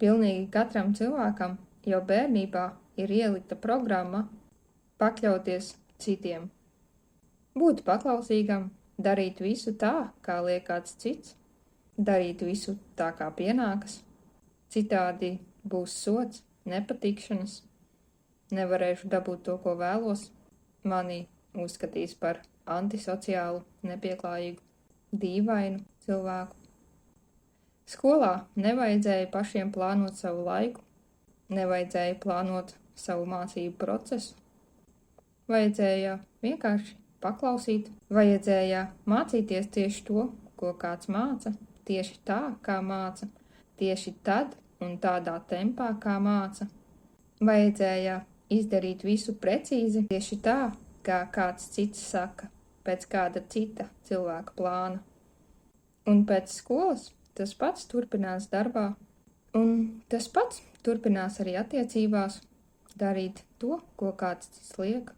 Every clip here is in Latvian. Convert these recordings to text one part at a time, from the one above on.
pilnīgi katram cilvēkam jau bērnībā ir ielikta programma pakļauties citiem. Būt paklausīgam, darīt visu tā, kā liek kāds cits, darīt visu tā, kā pienākas. Citādi būs sods, nepatikšanas, nevarēšu dabūt to, ko vēlos, mani uzskatīs par antisociālu, nepieklājīgu, dīvainu cilvēku. Skolā nevajadzēja pašiem plānot savu laiku, nevajadzēja plānot savu mācību procesu. Vajadzēja vienkārši paklausīt, vajadzēja mācīties tieši to, ko kāds māca, tieši tā, kā māca, tieši tad un tādā tempā, kā māca. Vajadzēja izdarīt visu precīzi tieši tā, kā kāds cits saka, pēc kāda cita cilvēka plāna. Un pēc skolas tas pats turpinās darbā, un tas pats turpinās arī attiecībās, darīt to, ko kāds cits liek.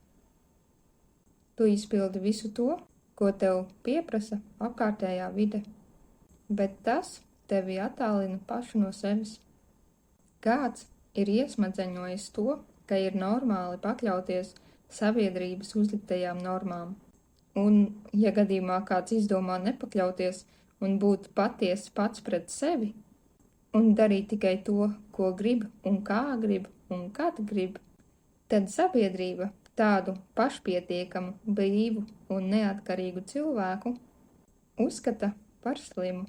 Tu izpildi visu to, ko tev pieprasa apkārtējā vide, bet tas tevi attālina pašu no sevis. Kāds ir iesmadzeņojis to, ka ir normāli pakļauties sabiedrības uzliktajām normām, un, ja gadījumā kāds izdomā nepakļauties un būt patiesi pats pret sevi, un darīt tikai to, ko grib un kā grib un kad grib, tad sabiedrība tādu pašpietiekamu, brīvu un neatkarīgu cilvēku uzskata par slimu.